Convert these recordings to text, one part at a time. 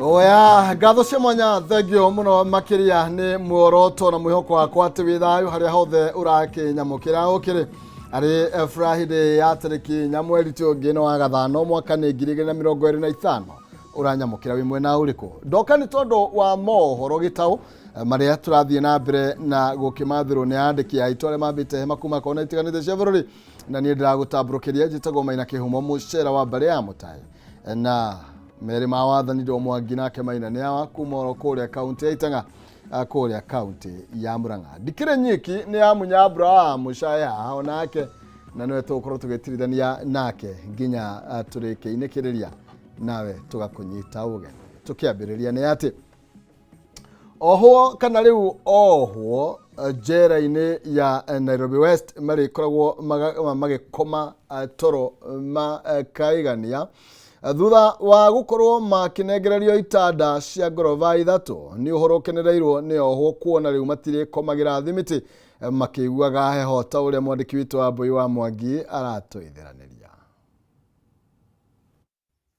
Oya gatho cia mwanya thengio muno makiria ni muoroto na mwihoko wakwa ati withayo haria hothe urakinyamukira ukiri ari Friday ya tariki nyamweri tiongi wa gathano mwaka ni 2025 uranyamukira wi mwena uriku ndoka ni tondu wa mohoro gitau maria turathie na mbere na gukimathirwo ni andiki ya itware mambite hema kuma kona itiganite cia bururi na ni ndiragutamburukiria njitagwo Maina Kihumo mucera wa mbere ya mutai na Meri mawathani ndo Mwangi nake Maina ni awa kuma kuria kaunti ya Itanga kuria kaunti ya Murang'a dikire nyiki ni amunya Abraham mucaya onake na nwe tukorwo tugitirithania nake nginya turike inekiriria nawe tugakunyita uge tukiambiriria ni ati oho kana riu oho jera-ini ya Nairobi West mari koragwo magikoma toro kaigania thutha wa gukorwo makinegererio itanda cia ngorova ithatu ni uhoro kenereirwo ni oho kuona riu matire komagira thimiti makiguaga heho ta uria mwandiki witu wa Mbui wa Mwangi aratoithiraniria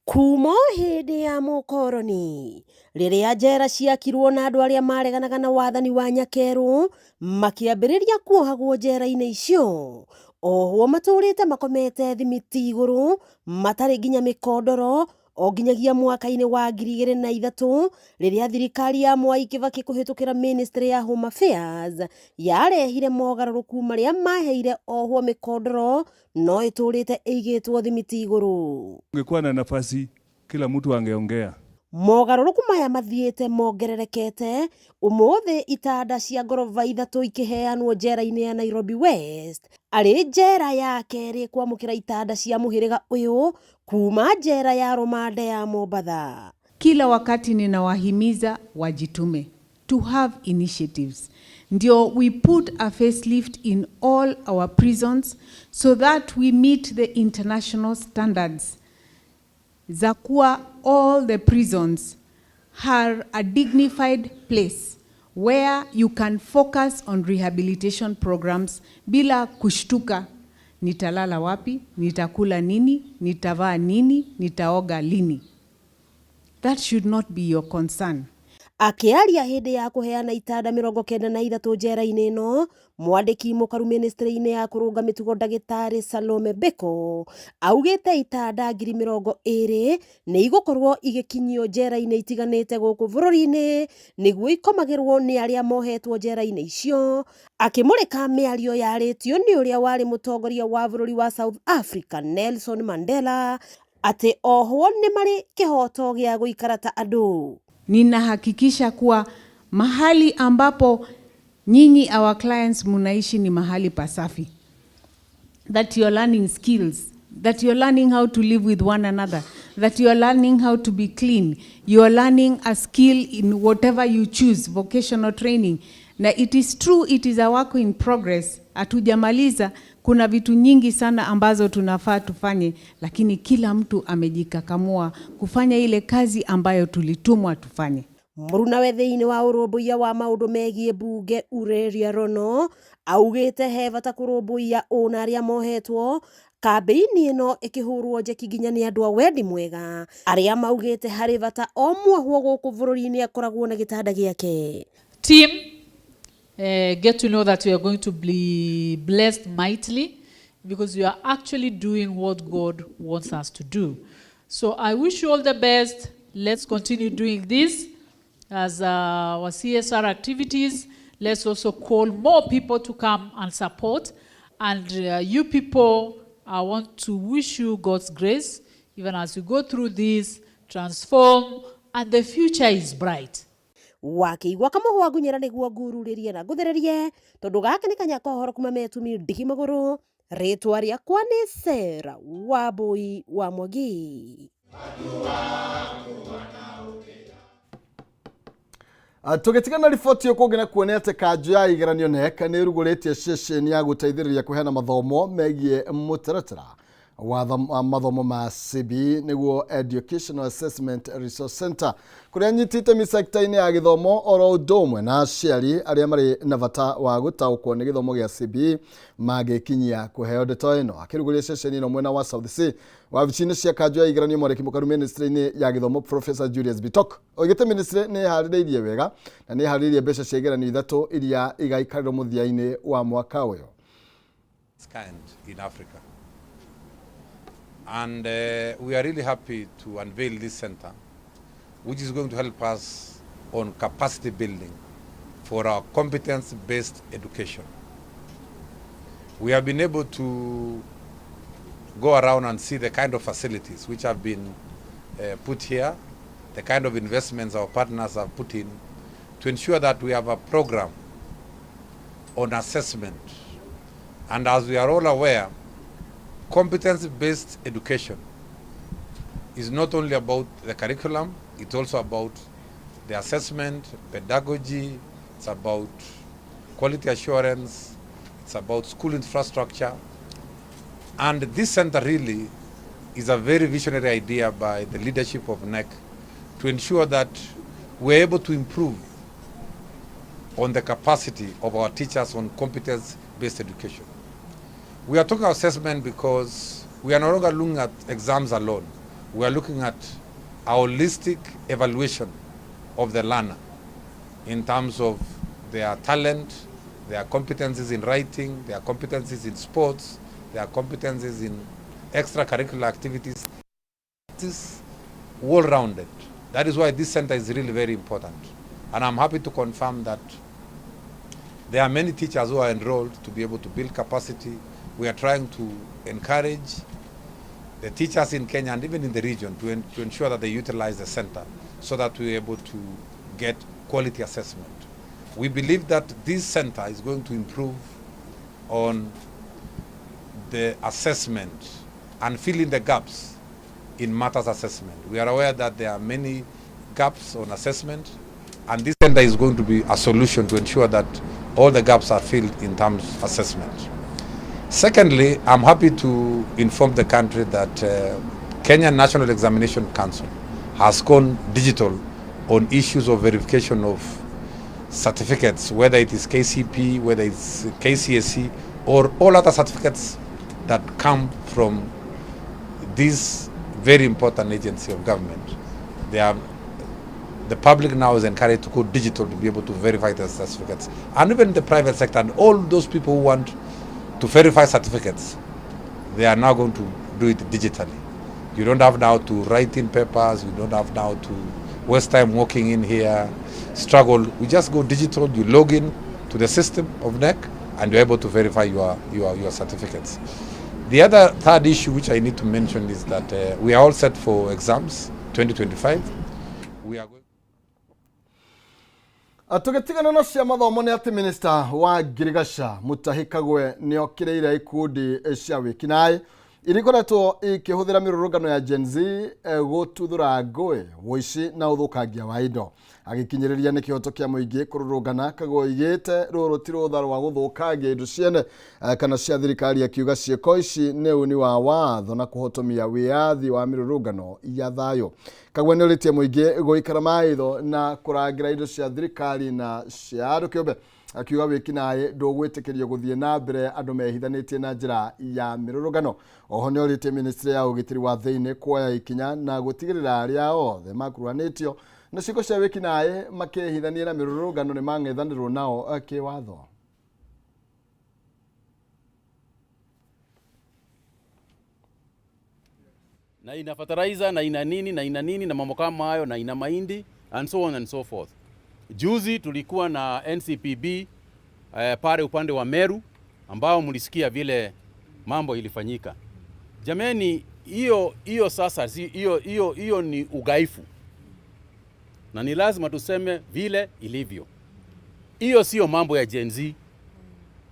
kumo hindi ya mukoroni riria njera ciakirwo na andu aria mareganaga na wathani wa Nyakeru makiambiriria kuohagwo njera-ini icio oho maturite makomete thimiti iguru matari nginya mikondoro o nginyagia mwaka-ini wa 2003 riria thirikari ya Mwai Kibaki kuhitukira Ministry ya Home Affairs yarehire mogaruruku maria maheire oho mikondoro no iturite igitwo thimiti iguru. Ungekuwa na nafasi kila mtu angeongea. Mogaruruku maya mathiete mongererekete umuthi itanda cia ngorova ithatu ikiheanwo njera-ini ya Nairobi West ari njera ya keri kwamukira itanda cia muhiriga uyu kuma njera ya Rumande ya Mombasa. Kila wakati ninawahimiza wajitume to have initiatives. Ndio we put a facelift in all our prisons so that we meet the international standards. Za kuwa all the prisons are a dignified place where you can focus on rehabilitation programs bila kushtuka nitalala wapi, nitakula nini, nitavaa nini, nitaoga lini. That should not be your concern. Akiaria hindi ya kuheana itanda 93 njera-ini no mwandiki mukaru ministry-ini ya kurunga mitugo Ndagitari Salome Beko augite itanda 20,000 ni igukorwo igikinyio njera-ini itiganite guku bururi-ini niguo ikomagirwo ni aria mohetwo njera-ini icio akimurika miario yaritio ni uria wari mutongoria wa bururi wa South Africa Nelson Mandela ati oho ni mari kihoto gia guikara ta andu. Ninahakikisha kuwa mahali ambapo nyinyi our clients munaishi ni mahali pasafi. That you are learning skills, that you are learning how to live with one another, that you are learning how to be clean, you are learning a skill in whatever you choose, vocational training. Na it is true, it is a work in progress. Hatujamaliza, kuna vitu nyingi sana ambazo tunafaa tufanye, lakini kila mtu amejikakamua kufanya ile kazi ambayo tulitumwa tufanye. Muruna wethi-ini wa urumbuia wa maundu megie bunge Ureria Rono augite he bata kurumbuia ona aria mohetwo kambeini ino ikihurwo njeki nginya ni andu a wendi mwega aria maugite hari bata o mwohwo guku bururi-ini akoragwo na gitanda giake. Team, get to know that you are going to be blessed mightily because you are actually doing what God wants us to do. So I wish you all the best. Let's continue doing this as our CSR activities. Let's also call more people to come and support. And you people, I want to wish you God's grace, even as you go through this, transform, and the future is bright. Wakiigua kamuhwa gunyira niguo ngururirie na nguthererie tondu gaka ni kanya kohoro kuma metumi ndigi maguru ritwa riakwa ni Sera wa Mbui wa Mwangi. Tugitigana riboti ukugina kuonea ati kanju ya igeranio neka ni ruguritie ceceni ya guteithiriria kuheana mathomo megie mutaratara wa mathomo ma CB niguo Educational Assessment Resource Center kuria nyitite misector-ini ya githomo oro udomwe na aciari aria mari na bata wa gutaukwo ni githomo gia CB magikinyia kuheo ndeto ino akiruguria ceceni ino mwena wa South Sea wa vicini cia kanjo ya igeranio mwariki mukaru ministry-ini ya githomo Professor Julius Bitok ogite ministry ni haririirie wega na ni haririirie mbeca cia igeranio ithatu iria igaikariro muthia-ini wa mwaka uyu in Africa. And we are really happy to unveil this center, which is going to help us on capacity building for our competence-based education. We have been able to go around and see the kind of facilities which have been put here, the kind of investments our partners have put in to ensure that we have a program on assessment. And as we are all aware, competence-based education is not only about the curriculum, it's also about the assessment, pedagogy, it's about quality assurance, it's about school infrastructure. And this center really is a very visionary idea by the leadership of NEC to ensure that we're able to improve on the capacity of our teachers on competence-based education. We are talking about assessment because we are no longer looking at exams alone. We are looking at a holistic evaluation of the learner in terms of their talent, their competencies in writing, their competencies in sports, their competencies in extracurricular activities. It is well-rounded. That is why this center is really very important. And I'm happy to confirm that there are many teachers who are enrolled to be able to build capacity. We are trying to encourage the teachers in Kenya and even in the region to ensure that they utilize the center so that we're able to get quality assessment. We believe that this center is going to improve on the assessment and fill in the gaps in matters assessment. We are aware that there are many gaps on assessment, and this center is going to be a solution to ensure that all the gaps are filled in terms of assessment. Secondly, I'm happy to inform the country that Kenya National Examination Council has gone digital on issues of verification of certificates, whether it is KCP, whether it's KCSE, or all other certificates that come from this very important agency of government. The public now is encouraged to go digital to be able to verify the certificates. And even the private sector and all those people who want to verify certificates, they are now going to do it digitally. You don't have now to write in papers, you don't have now to waste time walking in here, struggle. We just go digital, you log in to the system of NEC and you're able to verify your certificates. The other third issue which I need to mention is that we are all set for exams 2025. We are going Tugetigana no cia mathomo ni ati minister wa Girigasha Mutahi Kagwe ni okireire ikundi cia wikinai irikoretwo ikihuthira mirurungano ya Gen Z gututhura ngui woici na uthukangia wa indo agikinyiriria ni kihoto kia muingi kururungana Kagwe igite ruru ti rutha rwa guthukangia indo ciene kana cia thirikari akiuga ciiko ici ni uni wa watho na kuhotomia wiathi wa mirurungano ya thayo. Kagwe ni oritie muingi guikara maitho na kurangira indo cia thirikari na cia andu kiumbe akiuga wikinae ndugwitikirio guthie na mbere andu mehithanitie na njira ya mirurungano. Oho ni oritie ministry ya ugitiri wa thiini kuoya ikinya na gutigirira aria othe makuruhanitio na ciiko cia wikinae makehithania na mirurungano ni mang'ethanirwo nao kiwatho. Na ina fertilizer na ina nini na mambo kama hayo na ina mahindi and so on and so forth. Juzi tulikuwa na NCPB pale upande wa Meru ambao mlisikia vile mambo ilifanyika. Jameni, hiyo sasa hiyo ni ugaifu. Na ni lazima tuseme vile ilivyo. Hiyo sio mambo ya Gen Z.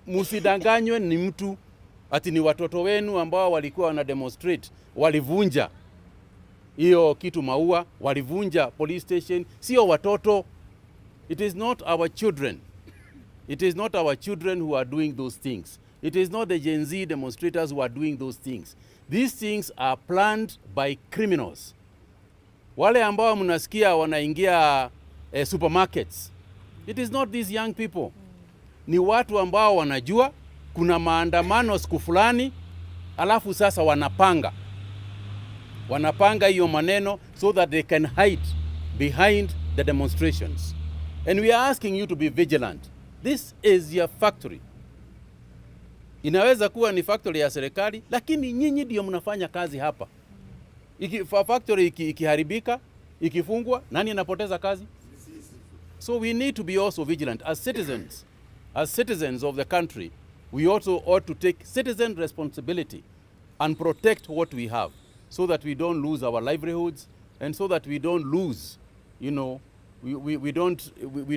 Msidanganywe ni mtu ati ni watoto wenu ambao walikuwa wana demonstrate, walivunja hiyo kitu maua, walivunja police station. Sio watoto. It is not our children. It is not our children who are doing those things. It is not the Gen Z demonstrators who are doing those things. These things are planned by criminals. Wale ambao mnasikia wanaingia supermarkets, it is not these young people. Ni watu ambao wanajua kuna maandamano siku fulani, alafu sasa wanapanga hiyo maneno so that they can hide behind the demonstrations. And we are asking you to be vigilant. This is your factory. Inaweza kuwa ni factory ya serikali, lakini nyinyi ndio mnafanya kazi hapa. Factory ikiharibika, ikifungwa, nani anapoteza kazi? So we need to be also vigilant as citizens of the country. We also ought to take citizen responsibility and protect what we have, so that we don't lose our livelihoods, and so that we don't lose, we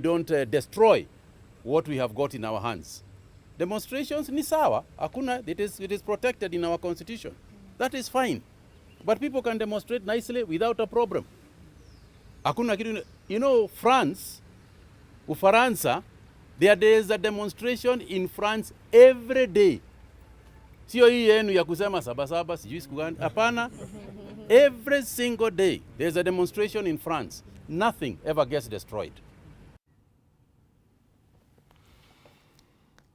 don't destroy what we have got in our hands. Demonstrations ni sawa, hakuna, it is protected in our constitution. That is fine. But people can demonstrate nicely without a problem. Hakuna kitu, France, Ufaransa, there is a demonstration in France every day. Sio hii yenu ya kusema sabasaba sijui siku gani. Hapana. Every single day there is a demonstration in France. Nothing ever gets destroyed.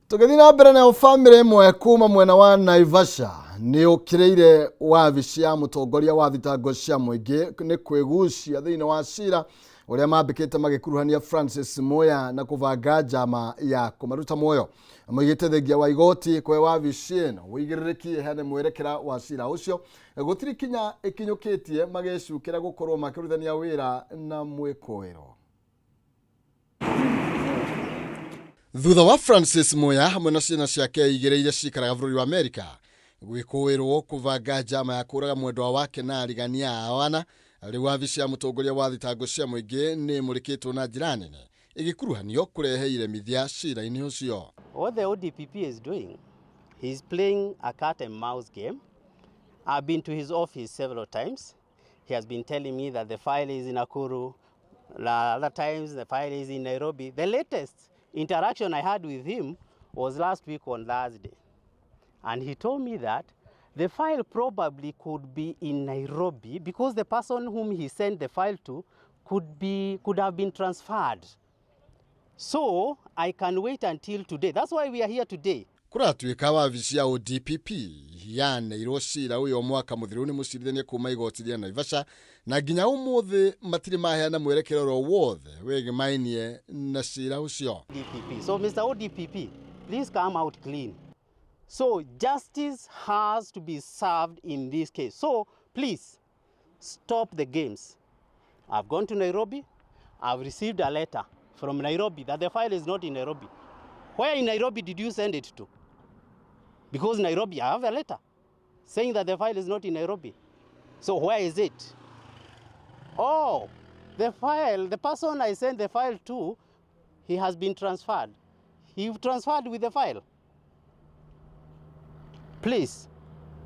Tugithi na mbere na family imwe kuma mwena wa Naivasha ni ukireire wabici ya mutongoria wa thitango cia muingi ni kwigucia thiini wa cira uria mambikite magikuruhania Francis Moya na kuvanga njama ya kumaruta muoyo. Moigite thengia wa igoti kwe wabici ino wigiririki hene mwerekera wa cira ucio gutiri kinya ikinyukitie magecukira gukorwo makiruthania wira na mwikoero. Thutha wa Francis Moya hamwe na ciana ciake igereire cikaraga bũrũri wa Amerika gwikuirwo kuvanga njama ya kuraga mwendwa wake na arigania awana, riu wabici ya mutongoria wa thitango cia muingi ni murikitwo na njira nene igikuruhanio kureheire mithia cira-ini ucio. What the ODPP is doing, he's playing a cat and mouse game. I've been to his office several times. He has been telling me that the file is in Nakuru. Other times the file is in Nairobi. The latest interaction I had with him was last week on Thursday. And he told me that the file probably could be in Nairobi because the person whom he sent the file to could have been transferred. So I can wait until today. That's why we are here today. Kuratuika wabici ya ODPP yaneirwo cira uyo mwaka muthiru ni mucirithania kuma igoti ria Naivasha na nginya umuthi matiri maheana mwerekero ro wothe wegimainie na cira ucio. So Mr. ODPP, please come out clean. So justice has to be served in this case. So please stop the games. I've gone to Nairobi. I've received a letter from Nairobi that the file is not in Nairobi. Where in Nairobi did you send it to? Because Nairobi, I have a letter saying that the file is not in Nairobi. So where is it? Oh, the file, the person I sent the file to, he has been transferred. He transferred with the file. Please,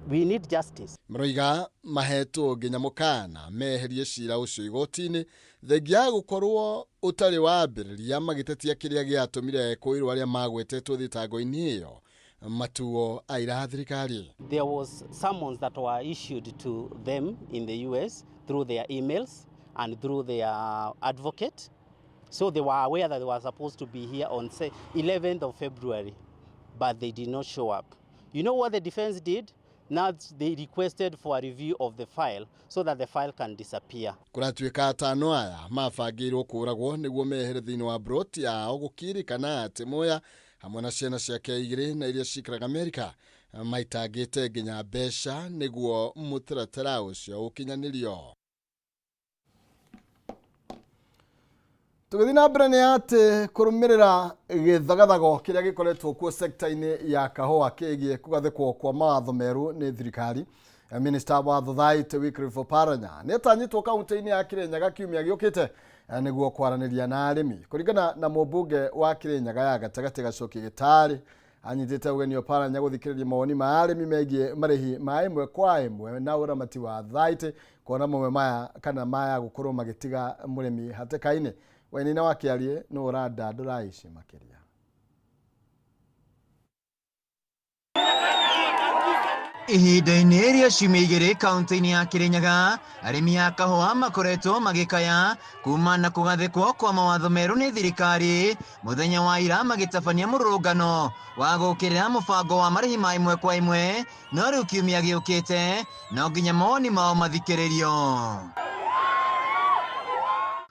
we need justice. Mroiga maheto nginya mukana meherie cira ucio igoti-ini thengia gukorwo utari wambiriria magitetia kiria giatumire kuirwo aria magwetetwo thitango-ini iyo matuo aira thirikari. There was summons that were issued to them in the US through their emails and through their advocate. So they were aware that they were supposed to be here on 11th of February, but they did not show up. You know what the defense did? Now they requested for a review of the file so that the file can disappear. Kuratuika atano aya mabangirwo kuragwo niguo mehere thiini wa broti yao gukirikana ati Moya hamwe na ciana ciake igiri na iria cikaraga Amerika maitangite nginya mbeca niguo mutaratara ucio ukinyanirio. Tugithi na mbere ni ati kurumirira githagathago kiria gikoretwo kuo sekta-ini ya kahua kigie kugathikwo kwa mawatho meru ni thirikari. Minister wa Thothaitĩ Wycliffe Oparanya nĩatanyĩtwo kaunti-inĩ ya Kirinyaga kiumia gĩũkĩte nĩguo kwaranĩria na arĩmi. Kũringana na mũmbunge wa Kirinyaga ya gatagatĩ Gacoki Gĩtarĩ anyitĩte ũgeni Oparanya gũthikĩrĩria mawoni ma arĩmi megiĩ marĩhi ma ĩmwe kwa ĩmwe na ũramati wa Thothaitĩ kuona mamwe maya kana maya gũkorwo magĩtiga mũrĩmi hatĩka-inĩ. Wainaina wa Kĩarie nĩ ũrandandũra ici makĩria. Ihinda-inĩ rĩa ciumia igĩrĩ kaunti-inĩ ya Kirinyaga, arĩmi a kahũa makoretwo magĩkaya kuma na kũgathĩkwo kwa mawatho merũ nĩ thirikari, mũthenya wa ira magĩtabania mũrũrũngano wa gũkĩrĩra mũbango wa marĩhi ma ĩmwe kwa ĩmwe, no rĩu kiumia gĩũkĩte no nginya mawoni mao mathikĩrĩrio.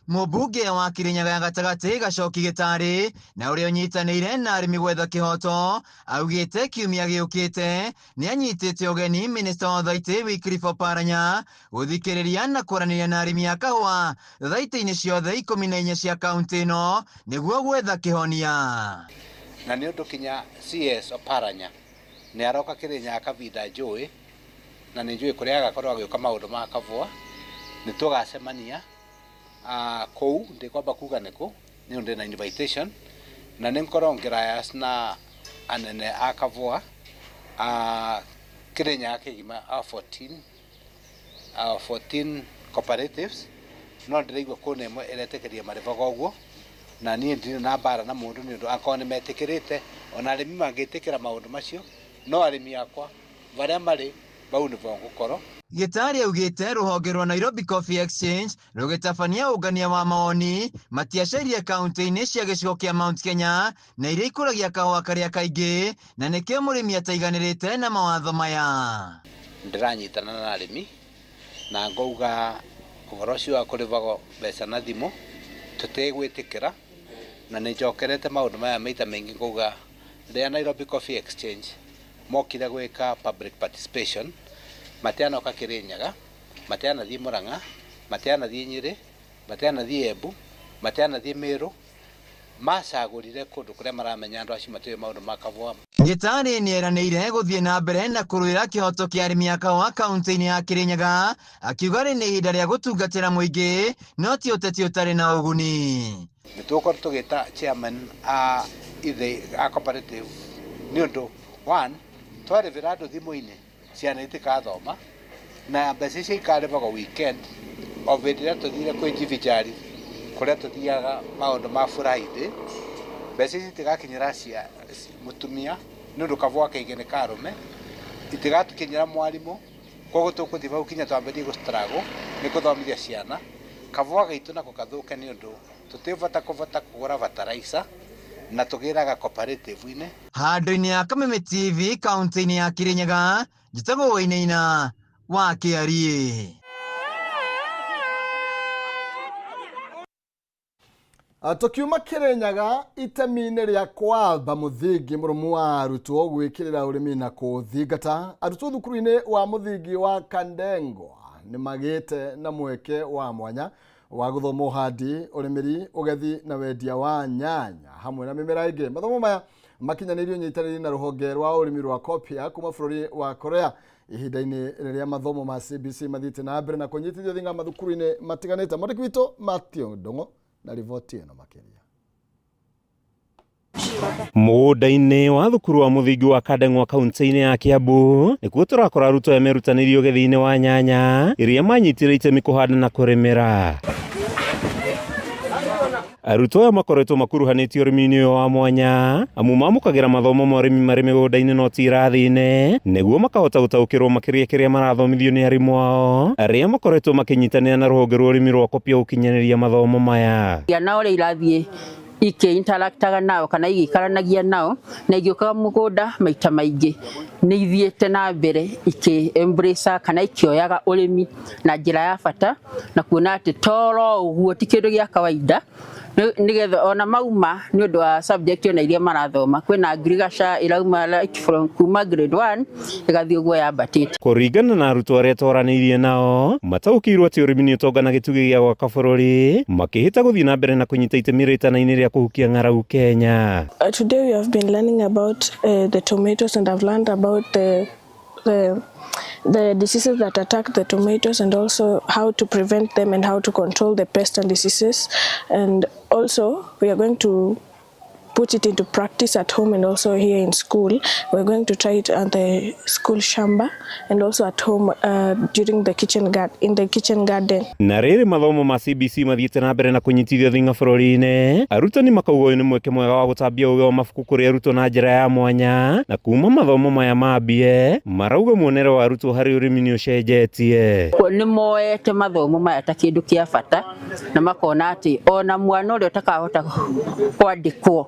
Mũmbunge wa Kirinyaga ya gatagatĩ Gacoki Gĩtarĩ na ũrĩa ũnyitanĩire na arĩmi gwetha kĩhoto augĩte kiumia gĩũkĩte nĩ anyitĩte ũgeni Minista wa Thaitĩ Wycliffe Oparanya gũthikĩrĩria na kwaranĩria na arĩmi a kahũa thaitĩ-inĩ ciothe 14 cia kaunti ĩno nĩguo gwetha kĩhonia. Na nĩ ũndũ kinya CS Oparanya nĩ aroka Kirinyaga kavinda njũĩ na nĩ njũĩ kũrĩa agakorwo agĩũka maũndũ ma kahũa, nĩ tũgacemania kou ndikwamba kuga nĩkũ nĩ ũndũ na invitation na nĩ ngorongera na anene a kahũa Kirinyaga kĩgima 14 cooperatives no ndĩraigua kũna ĩmwe ĩretĩkĩria marĩbaga ũguo na niĩ ndirĩ na mbara na mũndũ nĩ ũndũ akorwo nĩ metĩkĩrĩte ona arĩmi mangĩtĩkĩra maũndũ macio no arĩmi akwa barĩa marĩ bau nĩ ngũkorwo. Gĩtarĩ augĩte rũhonge rwa Nairobi Coffee Exchange rũgĩtabania ũngania wa mawoni matiacerie kaunti-inĩ cia gĩcigo kĩa Mount Kenya na iria ikũragia kahũa karĩa kaingĩ na nĩkĩo mũrĩmi ataiganĩrĩte na mawatho maya. Ndĩranyitana na arĩmi na ngauga ũhoro ũcio wa kũrĩbagwo mbeca na thimũ tũtegwĩtĩkĩra na nĩ njokerete maũndũ maya maita maingĩ ngauga rĩa Nairobi Coffee Exchange mokire gwĩka public participation mateanoka Kirinyaga, mateanathiĩ Murang'a, mateanathiĩ Nyĩrĩ, mateanathiĩ Embu, mateanathiĩ Meru, macagũrire kũndũ kũrĩa maramenya andũ acio matiũĩ maũndũ ma kahũa. Gĩtarĩ nĩ eranĩire gũthiĩ na mbere na kũrũĩra kĩhoto kĩa arĩmi a kahũa kaunti-inĩ ya Kirinyaga, akiuga rĩ nĩ ihinda rĩa gũtungatĩra mũingĩ no ti ũteti ũtarĩ na ũguni. Nĩ tũgũkorwo tũgĩta chairman a cooperative nĩ ũndũ twarĩbĩra andũ thimũ-inĩ ciana itikathoma na mbeca icio ikarĩbagwo weekend o hĩndĩ ĩrĩa tũthire kwĩ njibijari kũrĩa tũthiaga maũndũ ma Friday, mbeca icio itigakinyĩra cia mũtumia nĩ ũndũ kahũa kaingĩ nĩ karũme, itigatukinyĩra mwarimũ, koguo tũgũthiĩ bau kinya twambĩrĩrie gũstruggle nĩ gũthomithia ciana kahũa gaitũ nako gathũke nĩ ũndũ tũtibata kũgũra fertilizer na tũgĩraga cooperative-inĩ. Handũ-inĩ ya Kameme TV kaunti-inĩ ya Kirinyaga, njĩtagwo Wainaina wa Kĩarie. Tukiuma Kirinyaga itemi-inĩ rĩa kwamba mũthingi mũrũmu wa arutwo gwĩkĩrĩra ũrĩmi na kũthingata, arutwo thukuru-inĩ wa mũthingi wa Kandengwa nĩ magĩte na mweke wa mwanya wa gũthoma ũhandi, ũrĩmĩri, ũgethi na wendia wa nyanya hamwe na mĩmera ĩngĩ. Mathomo maya makinyanĩirio nyitanĩri na rũhonge rwa ũrĩmi rwa COPIA kuma bũrũri wa Korea ihinda-inĩ rĩrĩa mathomo ma CBC mathiĩte na mbere na kũnyitithio thing'a mathukuru-inĩ matiganĩte. Mwandĩki witũ Matthew Ndong'o na riboti ĩno makĩria. Mũgũnda-inĩ wa thukuru wa mũthingi wa Kandengwa kaunti-inĩ ya Kiambu nĩkuo tũrakora arutwo aya merutanĩirie ũgethi-inĩ wa nyanya iria manyitire itemi kũhanda na kũrĩmĩra. Arutwo aya makoretwo makuruhanĩtio ũrĩmi-inĩ ũyũ wa mwanya amu mamũkagĩra mathomo ma ũrĩmi marĩ mĩgũnda-inĩ no ti irathi-inĩ nĩguo makahota gũtaũkĩrwo makĩria kĩrĩa marathomithio nĩ arimũ ao arĩa makoretwo makĩnyitanĩra na rũhonge rwa ũrĩmi rwa COPIA gũkinyanĩria mathomo maya. Na ũrĩa irathiĩ interactaga nao kana igĩikaranagia nao na igĩũkaga mũgũnda maita maingĩ nĩ ithiĩte na mbere embrace kana ikĩoyaga ũrĩmi na njĩra ya bata na kuona atĩ toro ũguo ti kĩndũ gĩa kawaida nigetha ona mauma nĩ ũndũ wa subject na iria marathoma kwĩna agriculture irauma like from kuma grade 1 igathiĩ ũguo yambatĩte. Kũringana na arutwo arĩa twaranĩirie nao mataũkĩirwo atĩ ũrĩmi nĩ ũtonga na gĩtugĩ gĩa gwaka bũrũri makĩhĩta gũthiĩ na mbere na kũnyita itemi rĩtana-inĩ rĩa kũhukia ng'aragu Kenya. Today we have been learning about the tomatoes and I've learned about the diseases that attack the tomatoes and also how to prevent them and how to control the pests and diseases, and also we are going to put it into practice at home and also here in school. We're going to try it at the school shamba and also at home during the in the kitchen garden. Na rĩrĩ mathomo ma CBC mathiĩte na mbere na kũnyitithia thing'a bũrũri-inĩ, arutani makauga ũyũ nĩ mweke mwega wa gũtambia ũũgĩ wa mabuku kũrĩ arutwo na njĩra ya mwanya, na kuma mathomo maya mambie marauga muonere wa arutwo harĩ ũrĩmi nĩ ũcenjetie. Nĩ moete mathomo maya ta kĩndũ kĩa bata na makona atĩ ona mwana ũrĩa ũtakahota kwandĩkwo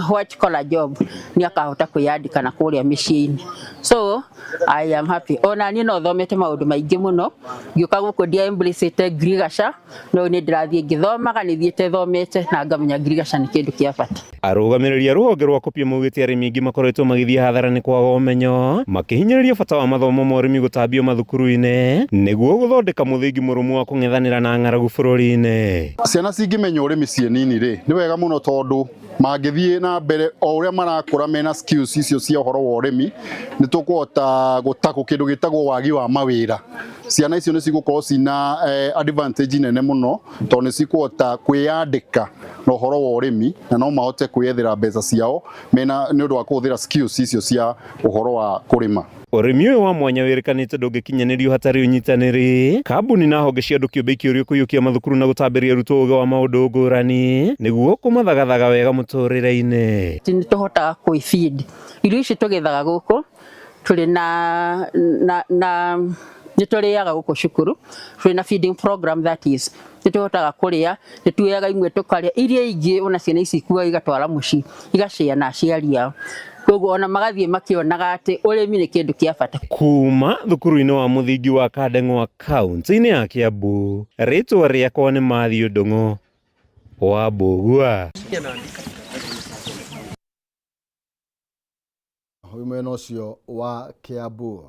white collar job nĩ akahota kwĩyandĩka na kũrĩa mĩciĩ-inĩ. So I am happy. Ona niĩ no thomete maũndũ maingĩ mũno, ngĩũka gũkũ ndiaembracĩte ngirigaca, no nĩ ndĩrathiĩ ngĩthomaga, nĩ thiĩte thomete na ngamenya ngirigaca nĩ kĩndũ kĩa bata. Arũgamĩrĩri a rũhonge rwa Kopia maugĩte arĩmi aingĩ makoretwo magĩthiĩ hathara nĩ kwaga ũmenyo, makĩhinyĩrĩria bata wa mathomo ma ũrĩmi gũtambio mathukuru-inĩ nĩguo gũthondeka mũthingi mũrũmu wa kũng'ethanĩra na ng'aragu bũrũri-inĩ. Ciana cingĩmenya ũrĩmi ciĩ nini rĩ, nĩ wega mũno tondũ mangĩthiĩ na mbere o ũrĩa marakũra mena skills icio cia ũhoro wa ũrĩmi, nĩ tũkũhota gũtakũ kĩndũ gĩtagwo wagi wa mawĩra. Ciana icio nĩ cigũkorwo cina advantage nene mũno tondũ nĩ cikũhota kwĩyandĩka na ũhoro wa ũrĩmi na no mahote kwĩyethera mbeca ciao mena nĩ ũndũ wa kũhũthĩra skills icio cia ũhoro wa kũrĩma. Ũrĩmi ũyũ wa mwanya wĩrĩkanĩte ndũngĩkinyanĩrio hatarĩ ũnyitanĩri, kambuni na honge cia andũ kĩũmbe ikĩũrio kũiyũkia mathukuru na gũtambĩria arutwo ũũgĩ wa maũndũ ngũrani nĩguo kũmathagathaga wega mũtũrĩre-inĩ. Nĩ tũhotaga kwĩfeed. Irio ici tũgethaga gũkũ tũrĩ na nĩ tũrĩaga gũkũ cukuru, tũrĩ na feeding program that is. Nĩ tũhotaga kũrĩa, nĩ tuoyaga imwe tũkarĩa, iria ingĩ ona ciana ici ikuaga igatwara mũciĩ igacĩa na aciari ao. Koguo ona magathiĩ makĩonaga atĩ ũrĩmi nĩ kĩndũ kĩa bata. Kuma thukuru-inĩ wa mũthingi wa Kandeng'wa kaunti-inĩ ya Kiambu, rĩtwa rĩakwa nĩ Mathiũ Ndung'u wa Mbũgua. Huyu mwena ũcio wa Kiambu.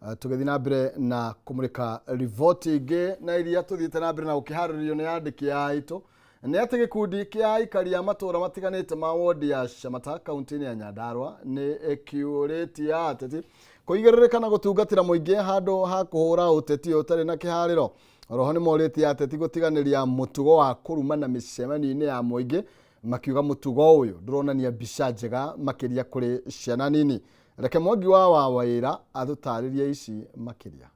Tũgĩthiĩ na mbere na kũmũrĩka riboti ingĩ na iria tũthiĩte na mbere na gũkĩharĩrĩrio nĩ andĩki aitũ. Nĩ atĩ gĩkundi kĩa aikari a matũũra matiganĩte ma wondi ya Shamata kaunti-inĩ ya Nyandarua nĩ ĩkĩũrĩtie ateti kũigĩrĩrĩka na gũtungatĩra mũingĩ handũ ha kũhũra ũteti ũtarĩ na kĩharĩro. Oroho nĩ morĩtie ateti gũtiganĩria mũtugo wa kũrumana mĩcemanio-inĩ ya mũingĩ, makiuga mũtugo ũyũ ndũronania mbica njega makĩria kũrĩ ciana nini. Reke Mwangi wa Wawaĩra atũtarĩrie ici makĩria.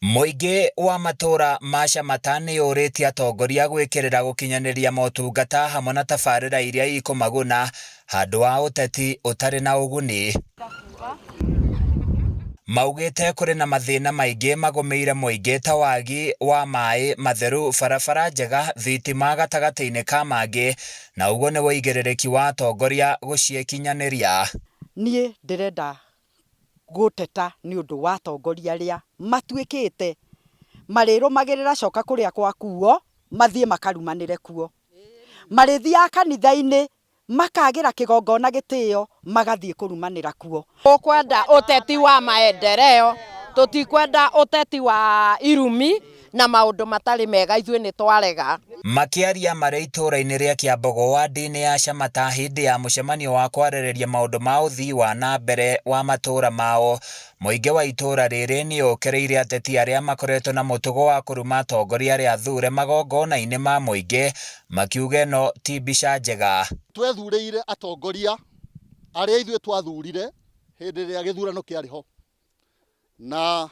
Mũingĩ wa matũũra ma Shamata nĩ ũrĩtie atongoria gwĩkĩrĩra gũkinyanĩria motungata hamwe na tabarĩra iria ikũmaguna handũ wa ũteti ũtarĩ na ũguni. Maugĩte kũrĩ na mathĩna maingĩ magũmĩire mũingĩ ta wagi wa maĩ matheru, barabara njega, thitima gatagatĩ-inĩ ka mangĩ, na ũguo nĩ wĩigĩrĩrĩki wa atongoria gũciekinyanĩria. Niĩ ndĩrenda gũteta nĩ ũndũ wa atongoria arĩa matuĩkĩte marĩrũmagĩrĩra coka kũrĩa kwa kuo mathiĩ makarumanĩre kuo, marĩthiaga kanitha-inĩ makagĩra kĩgongona gĩtĩo magathiĩ kũrumanĩra kuo. Tũkwenda ũteti wa maendeleo, tũtikwenda ũteti wa irumi na maũndũ matarĩ mega, ithuĩ nĩ twarega. Makĩaria marĩ itũũra-inĩ rĩa Kĩambogo wadi-inĩ ya Shamata hĩndĩ ya mũcemanio wa kwarĩrĩria maũndũ ma ũthii wa na mbere wa matũũra mao, mũingĩ wa itũũra rĩrĩ nĩ ũkĩrĩire ateti arĩa makoretwo na mũtugo wa kũruma atongoria arĩa athure magongona-inĩ ma mũingĩ, makiuga ĩno ti mbica njega. Twethurĩire atongoria arĩa ithuĩ twathurire hĩndĩ ĩrĩa gĩthurano kĩarĩ ho, na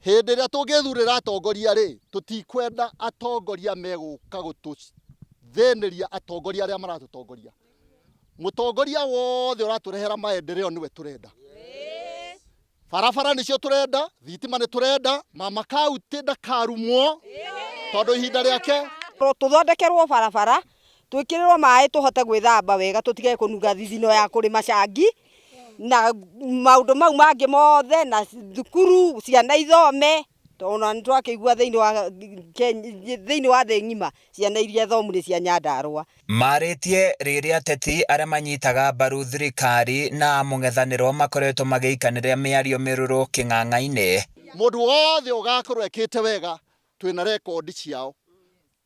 hĩndĩ ĩrĩa tũngĩthurĩra atongoria rĩ, tũtikwenda atongoria megũka gũtũthĩnĩria atongoria arĩa maratũtongoria. Mũtongoria wothe ũratũrehera maendeleo nĩwe tũrenda. Barabara nĩcio tũrenda, thitima nĩ tũrenda, mama kaunti ndakarumwo tondũ ihinda rĩake. Tũthondekerwo barabara, twĩkĩrĩrwo maĩ tũhote gwĩthamba wega, tũtige kũnunga thithino ya kũrĩma cangi na maũndũ mau mangĩ mothe, na thukuru ciana ithome, tondũ nĩ twakĩigua thĩinĩ wa thĩ ng'ima ciana iria thomu nĩ cia Nyandarua. Marĩtie rĩrĩa ateti arĩa manyitaga mbaru thirikari na mũng'ethanĩro makoretwo magĩikanĩra mĩario mĩrũrũ kĩng'ang'a-inĩ. Mũndũ wothe ũgakorwo ekĩte wega twĩna rekondi ciao,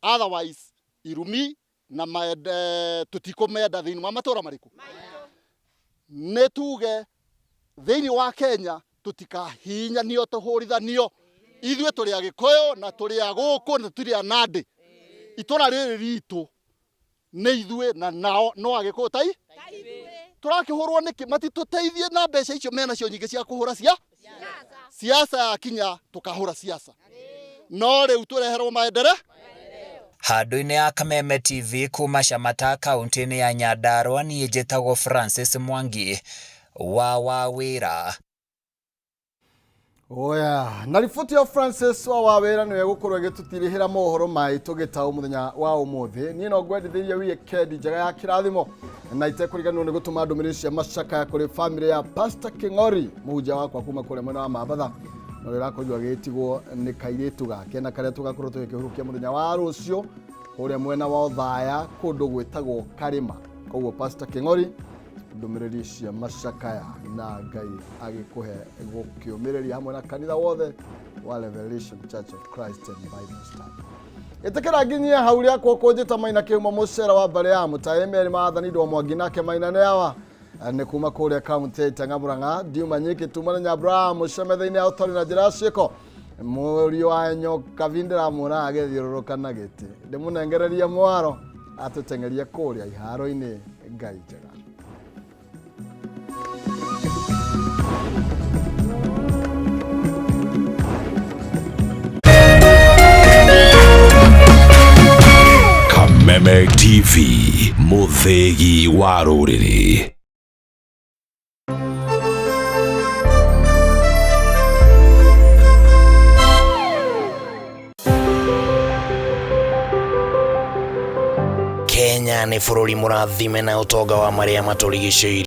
otherwise irumi na tũtikũmenda thĩinĩ wa matũũra marĩkũ. Nĩ tuge thĩinĩ wa Kenya tũtikahinyanio tũhũrithanio, ithuĩ tũrĩ Agĩkũyũ na tũrĩ a gũkũ na tũrĩ a Nandi. Itũũra rĩrĩ ritũ nĩ ithuĩ na nao no agĩkũyũ ta tũrakĩhũrwo nĩkĩ matitũteithie na mbeca icio mena cio nyingĩ cia kũhũra siasa yakinya tukahũra siasa no rĩu tũreherwo maendeleo. Handũ-inĩ ya Kameme TV kuma Shamata kaunti-inĩ ya Nyandarua, niĩ njĩtagwo Francis Mwangi wa Wawĩra. Oya, na riboti ya Francis wa Wawĩra nĩwe gũkorwo gĩtũtirihĩra mohoro maitũ gĩtaũ mũthenya wa ũmũthĩ. Niĩ no ngwendithĩria weekend njega ya kĩrathimo na itekũriganĩrwo nĩ gũtũma ndũmĩrĩri cia macakaya kũrĩ family ya Pastor King'ori, mũhunjia wakwa kuma kũrĩa mwena wa Mabatha. Na rĩrakorirwo agĩtigwo nĩ kairĩtu gake na karĩa tũgakorwo tũgĩkĩhurukia mũthenya wa rũciũ kũrĩa mwena wa Othaya kũndũ gwĩtagwo Karĩma. Koguo Pastor King'ori, ndũmĩrĩri cia macakaya na Ngai agĩkũhe gũkĩũmĩrĩria hamwe na kanitha wothe wa Revelation Church of Christ and Bible Study. Itekera nginyie hau rĩakwo kũnjĩta Maina Kĩhumo mũcera wa mbere ya mũtaemeri maathani ndo Mwangi nake Maina nĩ awa nĩ kuma kũrĩa kaunti ya Itaanga Mũrang'a. Ndiuma nyiki tuma na Abraham mũcemetheinĩ ya ũtari na njĩra ciĩko mũriũ wa nyoka vindĩra mũna agĩthiũrũrũka na gĩtĩ ndĩmũnengereria mwaro atũteng'erie kũrĩa iharo-inĩ. Ngai njega. Kameme TV, mũthĩgi wa rũrĩrĩ. Kenya nĩ bũrũri mũrathime na ũtonga wa marĩa matũrigicĩirie.